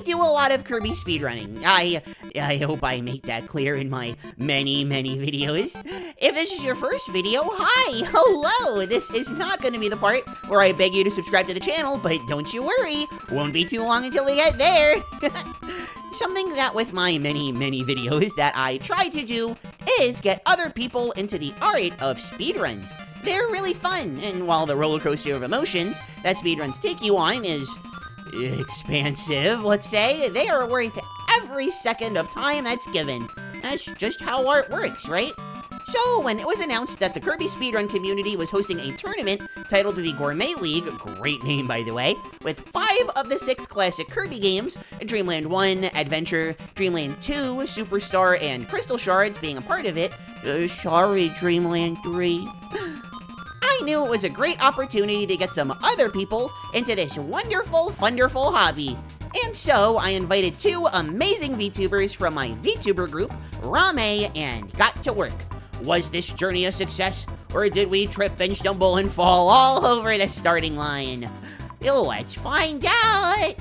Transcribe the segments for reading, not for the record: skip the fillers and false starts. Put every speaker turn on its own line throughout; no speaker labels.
do a lot of Kirby speedrunning. I hope I make that clear in my many videos. If this is your first video, hi, hello. This is not going to be the part where I beg you to subscribe to the channel, but don't you worry, won't be too long until we get there. Something that with my many videos that I try to do is get other people into the art of speedruns. They're really fun, and while the roller coaster of emotions that speedruns take you on is expansive, let's say, they are worth every second of time that's given. That's just how art works, right? So, when it was announced that the Kirby speedrun community was hosting a tournament titled the Gourmet League, great name by the way, with 5 of the 6 classic Kirby games, Dreamland 1, Adventure, Dreamland 2, Superstar, and Crystal Shards being a part of it, sorry Dreamland 3, I knew it was a great opportunity to get some other people into this wonderful hobby. And so, I invited 2 amazing VTubers from my VTuber group, Rame, and got to work. Was this journey a success, or did we trip and stumble and fall all over the starting line? Let's find out!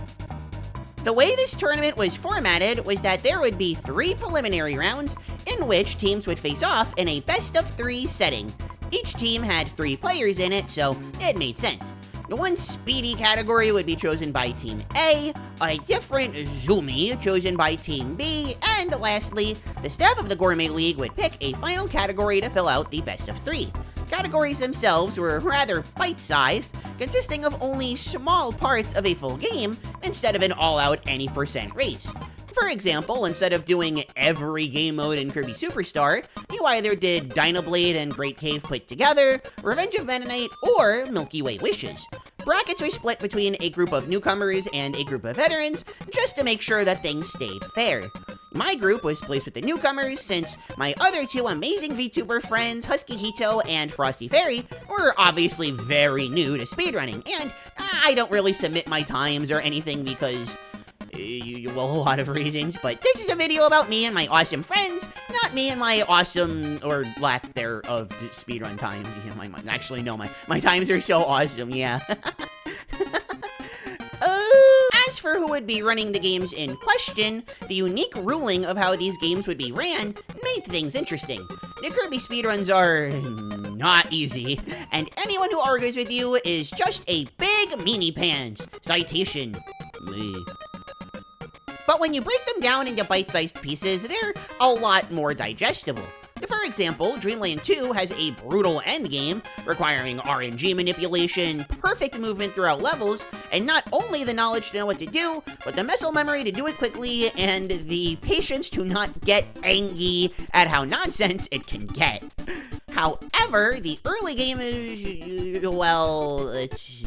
The way this tournament was formatted was that there would be 3 preliminary rounds in which teams would face off in a best-of-3 setting. Each team had 3 players in it, so it made sense. The one speedy category would be chosen by Team A, a different Zoomy chosen by Team B, and lastly, the staff of the Gourmet League would pick a final category to fill out the best of 3. Categories themselves were rather bite-sized, consisting of only small parts of a full game instead of an all-out any % race. For example, instead of doing every game mode in Kirby Superstar, you either did Dynablade and Great Cave put together, Revenge of Mennonite, or Milky Way Wishes. Brackets were split between a group of newcomers and a group of veterans, just to make sure that things stayed fair. My group was placed with the newcomers since my other 2 amazing VTuber friends, Husky Hito and Frosty Fairy, were obviously very new to speedrunning, and I don't really submit my times or anything because well, a lot of reasons, but this is a video about me and my awesome friends, not me and my awesome, or lack thereof, speedrun times. Actually, no, my times are so awesome, yeah. As for who would be running the games in question, the unique ruling of how these games would be ran made things interesting. The Kirby speedruns are not easy, and anyone who argues with you is just a big meanie pants. Citation. But when you break them down into bite-sized pieces, they're a lot more digestible. For example, Dreamland 2 has a brutal endgame, requiring RNG manipulation, perfect movement throughout levels, and not only the knowledge to know what to do, but the muscle memory to do it quickly, and the patience to not get angry at how nonsense it can get. However, the early game is, well, it's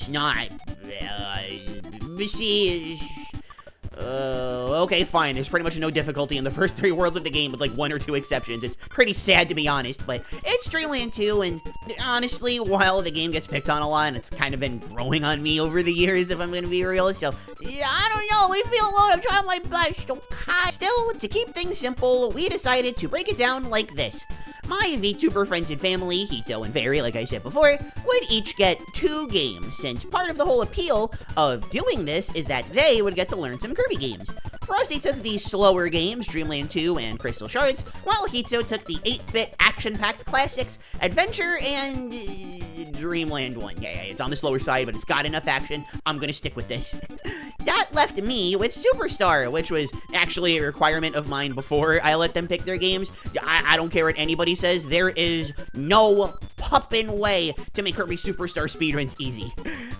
not, okay, fine. There's pretty much no difficulty in the first 3 worlds of the game with like 1 or 2 exceptions. It's pretty sad to be honest, but it's Dreamland 2, and honestly, while the game gets picked on a lot, and it's kind of been growing on me over the years, if I'm gonna be real, so, yeah, I don't know, leave me alone, I'm trying my best, okay? Still, to keep things simple, we decided to break it down like this. My VTuber friends and family, Hito and Fairy, like I said before, would each get 2 games, since part of the whole appeal of doing this is that they would get to learn some Kirby games. Frosty took the slower games, Dreamland 2 and Crystal Shards, while Hito took the 8-bit action-packed classics, Adventure and Dreamland 1. Yeah, it's on the slower side, but it's got enough action. I'm gonna stick with this. That left me with Superstar, which was actually a requirement of mine before I let them pick their games. I don't care what anybody says, there is no puppin' way to make Kirby Superstar speedruns easy.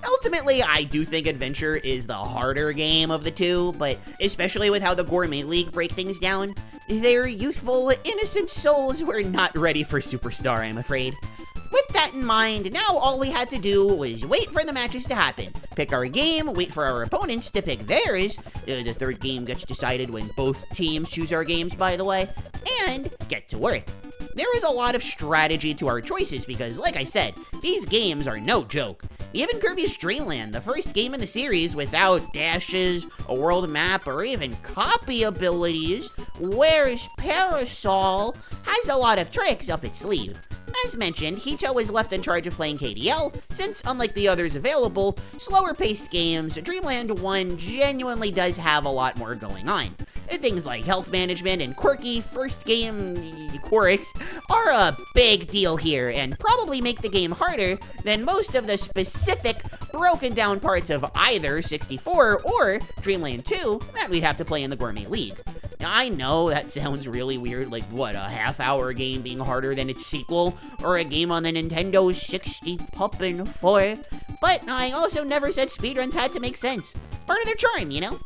Ultimately, I do think Adventure is the harder game of the 2, but especially with how the Gourmet League break things down, their youthful, innocent souls were not ready for Superstar, I'm afraid. With that in mind, now all we had to do was wait for the matches to happen, pick our game, wait for our opponents to pick theirs, the 3rd game gets decided when both teams choose our games, by the way, and get to work. There is a lot of strategy to our choices because, like I said, these games are no joke. Even Kirby's Dreamland, the first game in the series without dashes, a world map, or even copy abilities, Where's Parasol, has a lot of tricks up its sleeve. As mentioned, Hito is left in charge of playing KDL, since unlike the others available, slower-paced games, Dreamland 1 genuinely does have a lot more going on. Things like health management and quirky first-game quirks are a big deal here, and probably make the game harder than most of the specific, broken-down parts of either 64 or Dreamland 2 that we'd have to play in the Gourmet League. I know that sounds really weird, like what, a half-hour game being harder than its sequel, or a game on the Nintendo 60 Puppin' 4, but I also never said speedruns had to make sense. It's part of their charm, you know?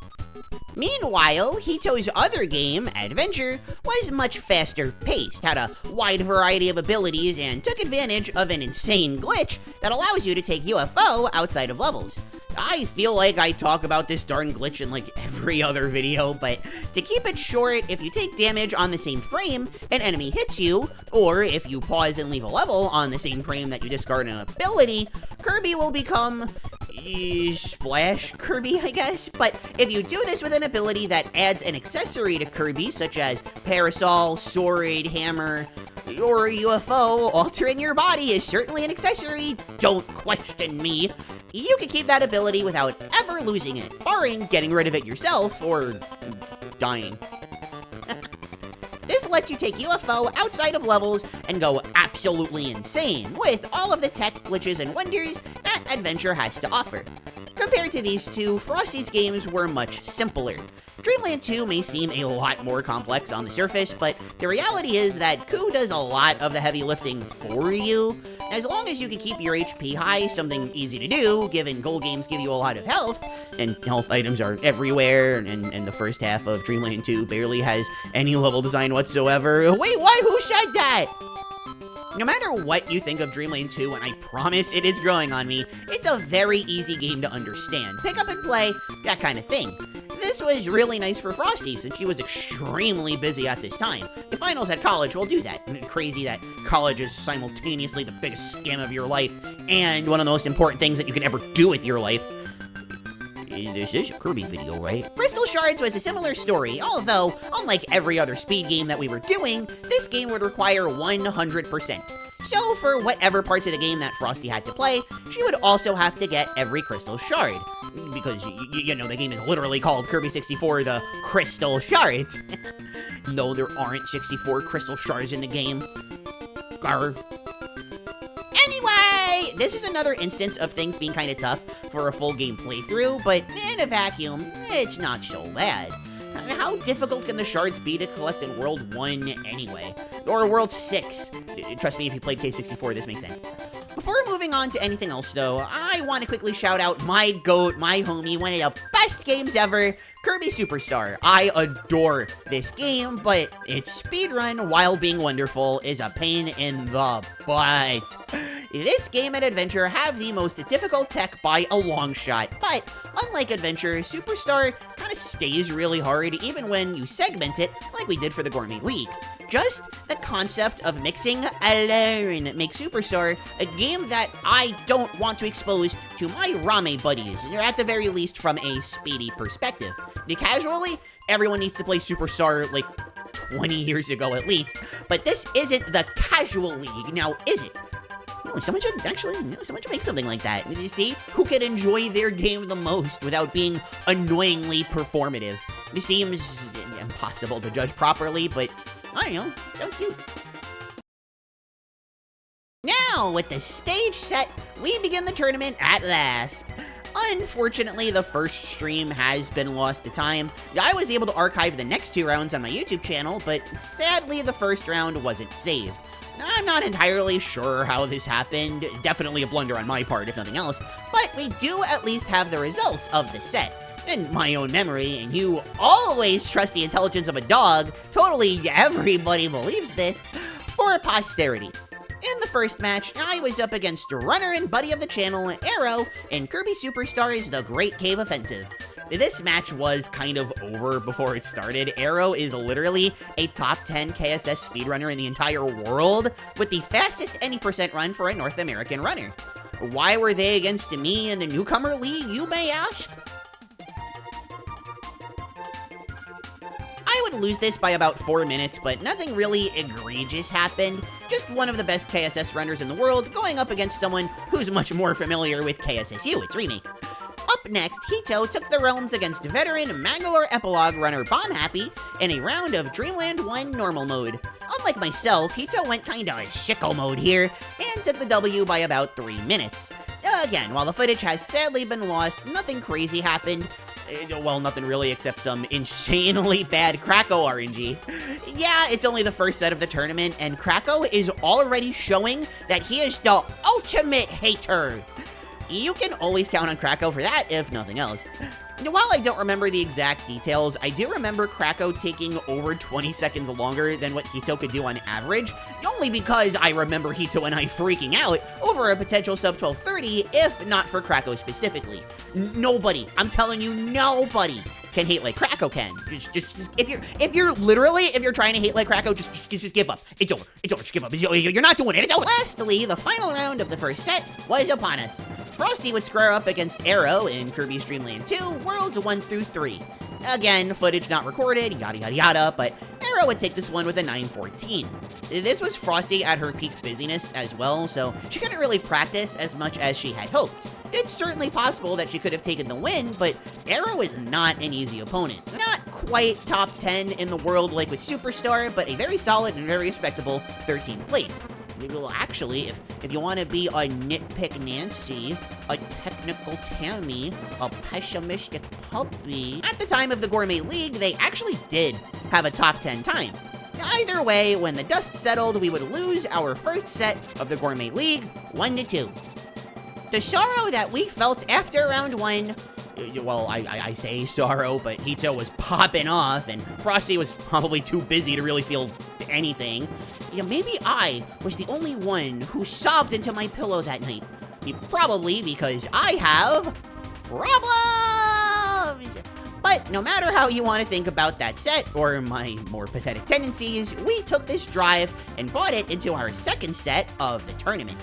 Meanwhile, Hito's other game, Adventure, was much faster paced, had a wide variety of abilities, and took advantage of an insane glitch that allows you to take UFO outside of levels. I feel like I talk about this darn glitch in like every other video, but to keep it short, if you take damage on the same frame, an enemy hits you, or if you pause and leave a level on the same frame that you discard an ability, Kirby will become Splash Kirby, I guess. But if you do this with an ability that adds an accessory to Kirby, such as parasol, sword, hammer, or UFO, altering your body is certainly an accessory, don't question me. You can keep that ability without ever losing it, barring getting rid of it yourself or dying. This lets you take UFO outside of levels and go absolutely insane with all of the tech, glitches, and wonders that Adventure has to offer. Compared to these two, Frosty's games were much simpler. Dreamland 2 may seem a lot more complex on the surface, but the reality is that Koo does a lot of the heavy lifting for you. As long as you can keep your HP high, something easy to do, given gold games give you a lot of health, and health items are everywhere, and the first half of Dreamland 2 barely has any level design whatsoever. Wait, what? Who said that? No matter what you think of Dreamland 2, and I promise it is growing on me, it's a very easy game to understand. Pick up and play, that kind of thing. This was really nice for Frosty, since she was extremely busy at this time. The finals at college will do that. Crazy that college is simultaneously the biggest scam of your life, and one of the most important things that you can ever do with your life. This is a Kirby video, right? Crystal Shards was a similar story, although, unlike every other speed game that we were doing, this game would require 100%. So, for whatever parts of the game that Frosty had to play, she would also have to get every Crystal Shard. Because, you know, the game is literally called Kirby 64 The Crystal Shards. No, there aren't 64 Crystal Shards in the game. Arr. Anyway, this is another instance of things being kind of tough for a full game playthrough, but in a vacuum, it's not so bad. How difficult can the shards be to collect in World 1 anyway? Or World 6? Trust me, if you played K64, this makes sense. Before moving on to anything else, though, I want to quickly shout out my GOAT, my homie, one of the best games ever, Kirby Superstar. I adore this game, but its speedrun, while being wonderful, is a pain in the butt. This game and Adventure have the most difficult tech by a long shot, but unlike Adventure, Superstar kind of stays really hard even when you segment it like we did for the Gourmet League. Just the concept of mixing alone makes Superstar a game that I don't want to expose to my Rame buddies, or at the very least from a speedy perspective. Casually, everyone needs to play Superstar like 20 years ago at least, but this isn't the casual league, now is it? No, someone should make something like that. You see, who can enjoy their game the most without being annoyingly performative? It seems impossible to judge properly, but I don't know, sounds cute. Now, with the stage set, we begin the tournament at last. Unfortunately, the first stream has been lost to time. I was able to archive the next 2 rounds on my YouTube channel, but sadly the first round wasn't saved. I'm not entirely sure how this happened, definitely a blunder on my part if nothing else, but we do at least have the results of the set. In my own memory, and you always trust the intelligence of a dog, totally everybody believes this, for posterity. In the first match, I was up against runner and buddy of the channel, Arrow, in Kirby Superstar's The Great Cave Offensive. This match was kind of over before it started. Arrow is literally a top 10 KSS speedrunner in the entire world, with the fastest any percent run for a North American runner. Why were they against me in the newcomer league, you may ask? I would would lose this by about 4 minutes, but nothing really egregious happened. Just one of the best KSS runners in the world going up against someone who's much more familiar with KSSU, its remake. Up next, Hito took the realms against veteran Mangalore Epilogue runner Bomb Happy in a round of Dreamland 1 normal mode. Unlike myself, Hito went kinda sicko mode here and took the W by about 3 minutes. Again, while the footage has sadly been lost, nothing crazy happened. Well, nothing really except some insanely bad Krakow RNG. Yeah, it's only the first set of the tournament, and Krakow is already showing that he is the ultimate hater. You can always count on Krakow for that, if nothing else. While I don't remember the exact details, I do remember Krakow taking over 20 seconds longer than what Hito could do on average, only because I remember Hito and I freaking out over a potential sub 1230, if not for Krakow specifically. Nobody, I'm telling you, nobody can hate like Krakow can. Just if you're trying to hate like Krakow, just give up. It's over. Just give up. You're not doing it. It's over. Lastly, the final round of the first set was upon us. Frosty would square up against Arrow in Kirby's Dream Land 2, Worlds 1 through 3. Again, footage not recorded, yada yada yada, but Arrow would take this one with a 9:14. This was Frosty at her peak busyness as well, so she couldn't really practice as much as she had hoped. It's certainly possible that she could have taken the win, but Arrow is not an easy opponent. Not quite top 10 in the world like with Superstar, but a very solid and very respectable 13th place. Well, actually, if you want to be a nitpick Nancy, a technical Tammy, a pessimistic puppy, at the time of the Gourmet League, they actually did have a top 10 time. Either way, when the dust settled, we would lose our first set of the Gourmet League, 1-2. The sorrow that we felt after round 1, well, I say sorrow, but Hito was popping off, and Frosty was probably too busy to really feel anything. You know, maybe I was the only one who sobbed into my pillow that night. Probably because I have problems! But no matter how you want to think about that set, or my more pathetic tendencies, we took this drive and brought it into our second set of the tournament.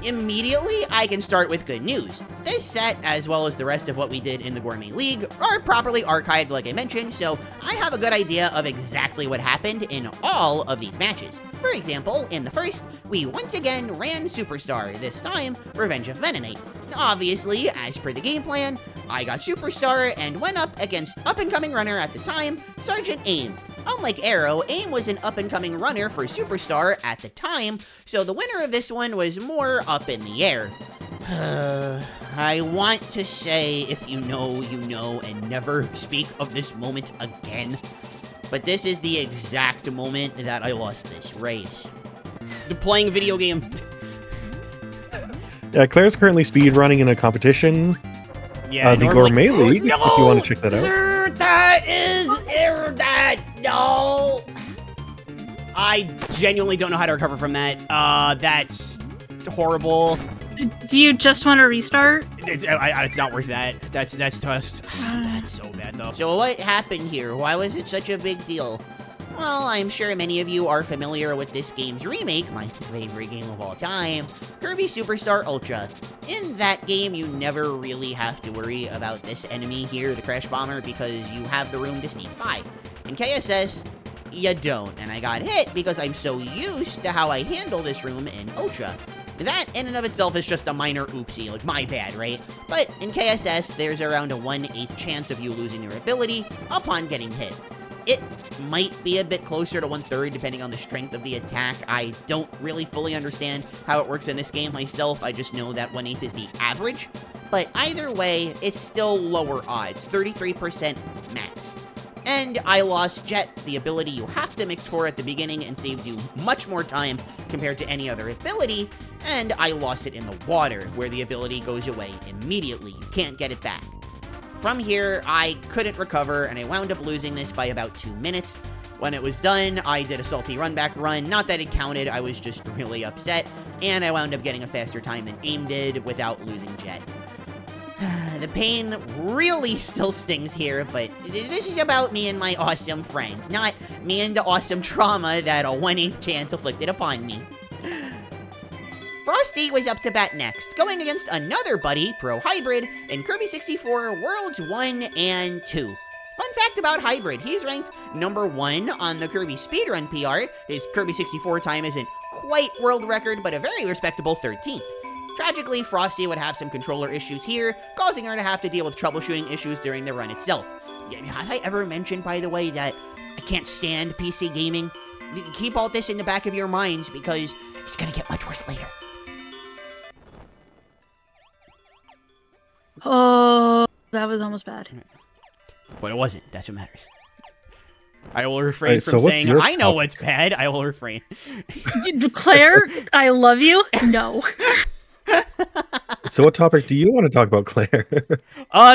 Immediately, I can start with good news. This set, as well as the rest of what we did in the Gourmet League, are properly archived like I mentioned, so I have a good idea of exactly what happened in all of these matches. For example, in the first, we once again ran Superstar, this time Revenge of Mennonite. Obviously, as per the game plan, I got Superstar and went up against up-and-coming runner at the time, Sergeant Aim. Unlike Arrow, Aim was an up-and-coming runner for Superstar at the time, so the winner of this one was more up in the air. I want to say, if you know, you know, and never speak of this moment again. But this is the exact moment that I lost this race. Playing video game.
Yeah, Claire's currently speedrunning in a competition.
Yeah,
the Gourmet League,
no,
if you want to check that out.
Sir, that is no. I genuinely don't know how to recover from that. That's horrible.
Do you just want to restart?
It's not worth that. That's just, that's so bad though. So what happened here? Why was it such a big deal? Well, I'm sure many of you are familiar with this game's remake, my favorite game of all time, Kirby Superstar Ultra. In that game, you never really have to worry about this enemy here, the Crash Bomber, because you have the room to sneak by. In KSS, you don't, and I got hit because I'm so used to how I handle this room in Ultra. That, in and of itself, is just a minor oopsie, like, my bad, right? But in KSS, there's around a 1/8 chance of you losing your ability upon getting hit. It might be a bit closer to 1/3 depending on the strength of the attack. I don't really fully understand how it works in this game myself. I just know that 1/8 is the average. But either way, it's still lower odds, 33% max. And I lost Jet, the ability you have to mix for at the beginning and saves you much more time compared to any other ability. And I lost it in the water, where the ability goes away immediately. You can't get it back. From here, I couldn't recover, and I wound up losing this by about 2 minutes. When it was done, I did a salty run-back run. Not that it counted, I was just really upset, and I wound up getting a faster time than Aim did without losing Jet. The pain really still stings here, but this is about me and my awesome friend, not me and the awesome trauma that a 1/8 chance inflicted upon me. Frosty was up to bat next, going against another buddy, Pro Hybrid, in Kirby 64 Worlds 1 and 2. Fun fact about Hybrid, he's ranked #1 on the Kirby speedrun PR. His Kirby 64 time isn't quite world record, but a very respectable 13th. Tragically, Frosty would have some controller issues here, causing her to have to deal with troubleshooting issues during the run itself. Have I ever mentioned, by the way, that I can't stand PC gaming? Keep all this in the back of your minds, because it's gonna get much worse later.
Oh, that was almost bad.
But it wasn't. That's what matters. I will refrain
so
from
what's
saying,
your
I know
top-
what's bad. I will refrain.
Claire, I love you. No.
So what topic do you want to talk about, Claire?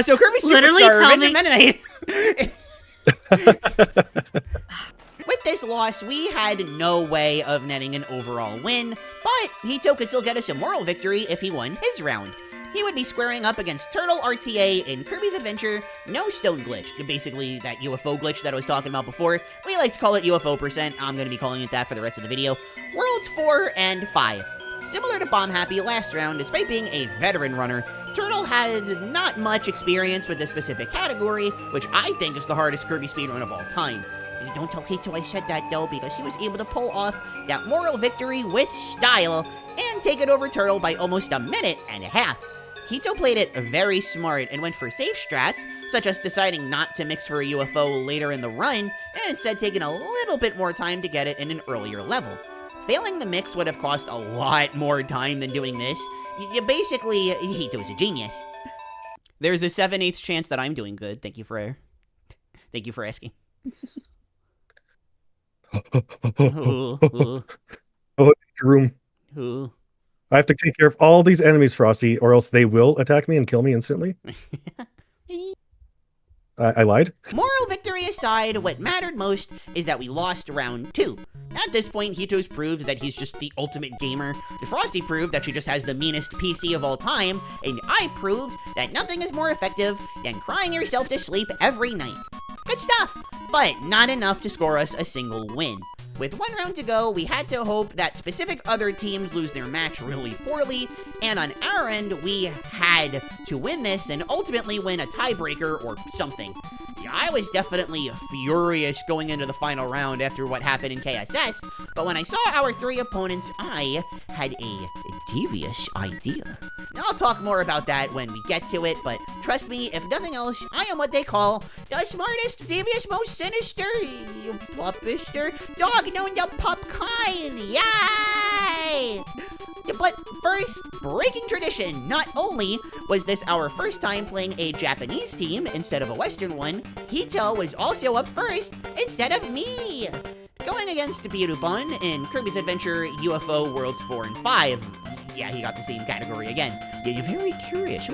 So Kirby
Literally
Superstar,
tell
Revenge
me-
of Mennonite. With this loss, we had no way of netting an overall win, but Hito could still get us a moral victory if he won his round. He would be squaring up against Turtle RTA in Kirby's Adventure No Stone Glitch, basically that UFO glitch that I was talking about before. We like to call it UFO %, I'm going to be calling it that for the rest of the video. Worlds 4 and 5. Similar to Bomb Happy last round, despite being a veteran runner, Turtle had not much experience with this specific category, which I think is the hardest Kirby speedrun of all time. Don't tell Hito I said that though, because he was able to pull off that moral victory with style and take it over Turtle by almost a minute and a half. Hito played it very smart and went for safe strats, such as deciding not to mix for a UFO later in the run, and instead taking a little bit more time to get it in an earlier level. Failing the mix would have cost a lot more time than doing this. Basically, Hito's a genius. There's a 7/8 chance that I'm doing good. Thank you for asking. Ooh.
Oh, room.
Ooh.
I have to take care of all these enemies, Frosty, or else they will attack me and kill me instantly. I lied.
Moral victory aside, what mattered most is that we lost round 2. At this point, Hito's proved that he's just the ultimate gamer, Frosty proved that she just has the meanest PC of all time, and I proved that nothing is more effective than crying yourself to sleep every night. Good stuff, but not enough to score us a single win. With 1 round to go, we had to hope that specific other teams lose their match really poorly, and on our end, we had to win this and ultimately win a tiebreaker or something. Yeah, I was definitely furious going into the final round after what happened in KSS, but when I saw our 3 opponents, I had a devious idea. Now, I'll talk more about that when we get to it, but trust me, if nothing else, I am what they call the smartest, devious, most sinister, puppister dog known to pup kind. Yay! But first, breaking tradition, not only was this our first time playing a Japanese team instead of a Western one, Hito was also up first instead of me. Going against Birubun in Kirby's Adventure UFO Worlds 4 and 5. Yeah, he got the same category again. Yeah, you're very curious.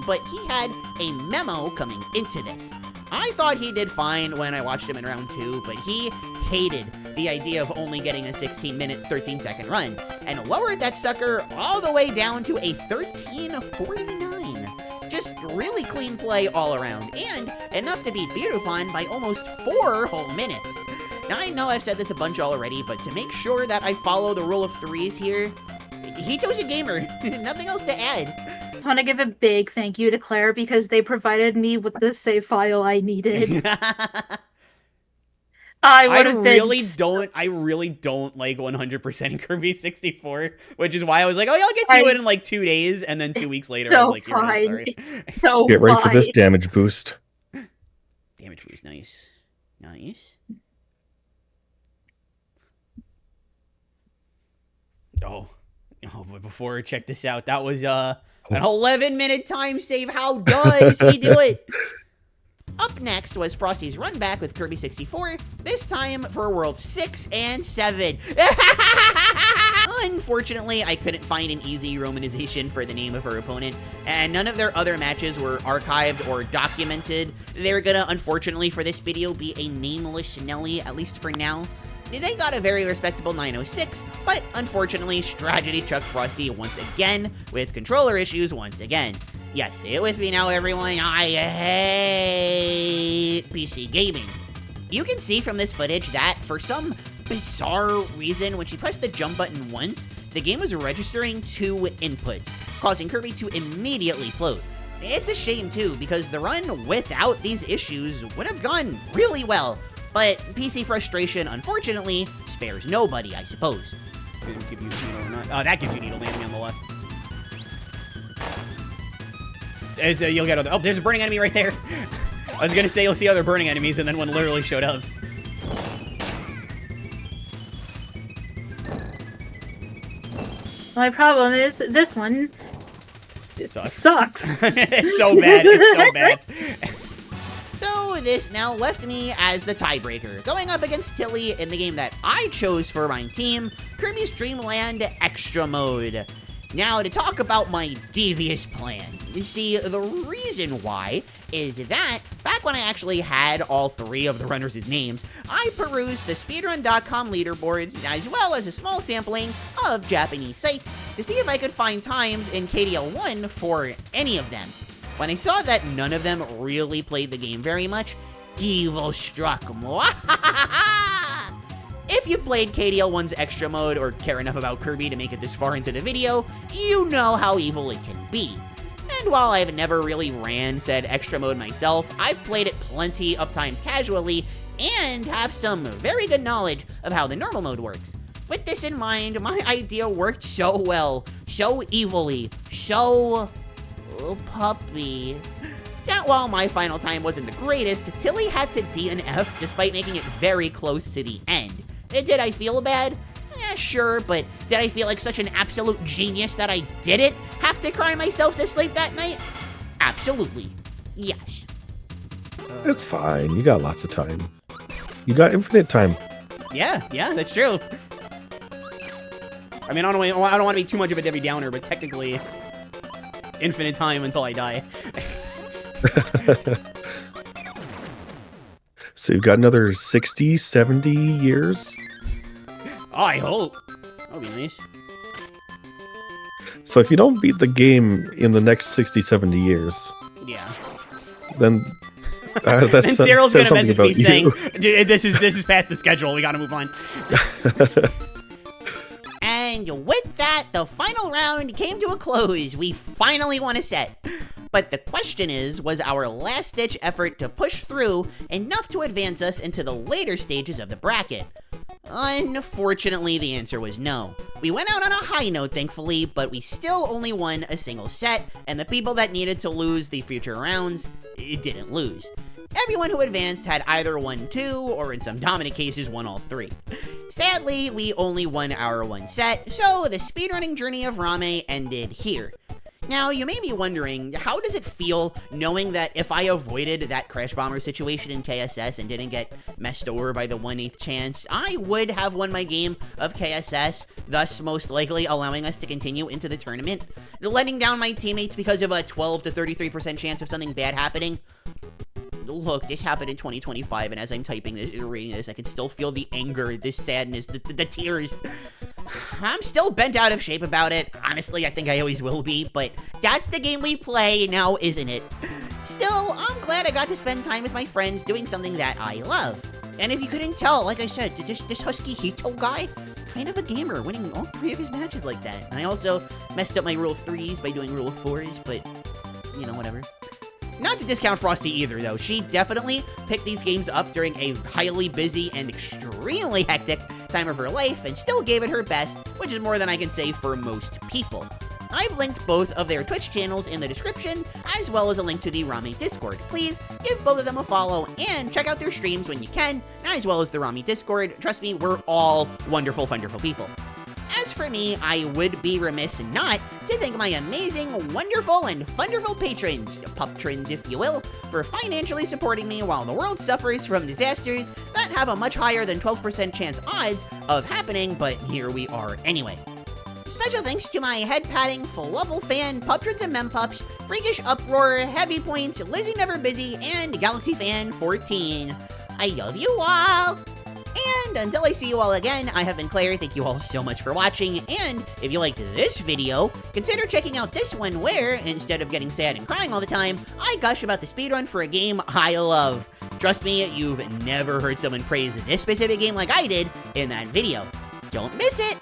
But he had a memo coming into this. I thought he did fine when I watched him in round 2, but he hated the idea of only getting a 16-minute, 13-second run, and lowered that sucker all the way down to a 13:49. Just really clean play all around, and enough to beat Birubun by almost 4 whole minutes. Now, I know I've said this a bunch already, but to make sure that I follow the rule of 3s here, Hito's a gamer. Nothing else to add.
I just want to give a big thank you to Claire because they provided me with the save file I needed. I
really don't like 100% Kirby 64, which is why I was like, oh, yeah, I'll get to it in like 2 days, and then 2 weeks later, I was like, you're really sorry.
It's so
Get ready for this damage boost.
Damage boost, nice. Nice. Oh, but before I check this out, that was an 11-minute time save. How does he do it? Up next was Frosty's run back with Kirby 64, this time for World 6 and 7. Unfortunately, I couldn't find an easy romanization for the name of her opponent, and none of their other matches were archived or documented. They're gonna, unfortunately for this video, be a nameless Nelly, at least for now. They got a very respectable 906, but unfortunately, Strategy chucked Frosty once again, with controller issues once again. Yes, say it with me now, everyone. I hate PC gaming. You can see from this footage that, for some bizarre reason, when she pressed the jump button once, the game was registering 2 inputs, causing Kirby to immediately float. It's a shame too, because the run without these issues would have gone really well. But PC frustration, unfortunately, spares nobody, I suppose. Give you needle or not. Oh, that gives you needle landing on the left. You'll get other. Oh, there's a burning enemy right there. I was gonna say you'll see other burning enemies, and then one literally showed up.
My problem is this one sucks.
It's so bad. It's so bad. So this now left me as the tiebreaker, going up against Tilly in the game that I chose for my team, Kirby's Dream Land Extra Mode. Now, to talk about my devious plan. You see, the reason why is that back when I actually had all 3 of the runners' names, I perused the speedrun.com leaderboards as well as a small sampling of Japanese sites to see if I could find times in KDL 1 for any of them. When I saw that none of them really played the game very much, evil struck. If you've played KDL 1's extra mode or care enough about Kirby to make it this far into the video, you know how evil it can be. And while I've never really ran said extra mode myself, I've played it plenty of times casually and have some very good knowledge of how the normal mode works. With this in mind, my idea worked so well, so evilly, so puppy, that while my final time wasn't the greatest, Tilly had to DNF despite making it very close to the end. Did I feel bad? Sure, but did I feel like such an absolute genius that I didn't have to cry myself to sleep that night? Absolutely. Yes.
It's fine. You got lots of time. You got infinite time.
Yeah, that's true. I mean, I don't want to be too much of a Debbie Downer, but technically, infinite time until I die.
So you've got another 60, 70 years?
Oh, I hope. That'll be nice.
So if you don't beat the game in the next 60, 70 years...
Yeah.
Then... That's
and Cyril's gonna message me saying,
you.
this is past the schedule, we gotta move on. And with that, the final round came to a close. We finally won a set. But the question is, was our last-ditch effort to push through enough to advance us into the later stages of the bracket? Unfortunately, the answer was no. We went out on a high note, thankfully, but we still only won a single set, and the people that needed to lose the future rounds, didn't lose. Everyone who advanced had either won 2, or in some dominant cases, won all 3. Sadly, we only won our 1 set, so the speedrunning journey of Rame ended here. Now, you may be wondering, how does it feel knowing that if I avoided that Crash Bomber situation in KSS and didn't get messed over by the 1/8 chance, I would have won my game of KSS, thus most likely allowing us to continue into the tournament? Letting down my teammates because of a 12 to 33% chance of something bad happening? Look, this happened in 2025, and as I'm typing this, reading this, I can still feel the anger, the sadness, the tears. I'm still bent out of shape about it. Honestly, I think I always will be, but that's the game we play now, isn't it? Still, I'm glad I got to spend time with my friends doing something that I love. And if you couldn't tell, like I said, this Husky Hito guy, kind of a gamer, winning all 3 of his matches like that. And I also messed up my Rule 3s by doing Rule 4s, but, you know, whatever. Not to discount Frosty either, though. She definitely picked these games up during a highly busy and extremely hectic time of her life and still gave it her best, which is more than I can say for most people. I've linked both of their Twitch channels in the description, as well as a link to the Rami Discord. Please give both of them a follow and check out their streams when you can, as well as the Rami Discord. Trust me, we're all wonderful, wonderful people. As for me, I would be remiss not to thank my amazing, wonderful, and wonderful patrons, puptrons if you will, for financially supporting me while the world suffers from disasters that have a much higher than 12% chance odds of happening, but here we are anyway. Special thanks to my head-patting, full-level fan, Puptrons and Mempups, Freakish Uproar, Heavy Points, Lizzie Never Busy, and Galaxy Fan 14. I love you all! And until I see you all again, I have been Claire. Thank you all so much for watching. And if you liked this video, consider checking out this one where, instead of getting sad and crying all the time, I gush about the speedrun for a game I love. Trust me, you've never heard someone praise this specific game like I did in that video. Don't miss it!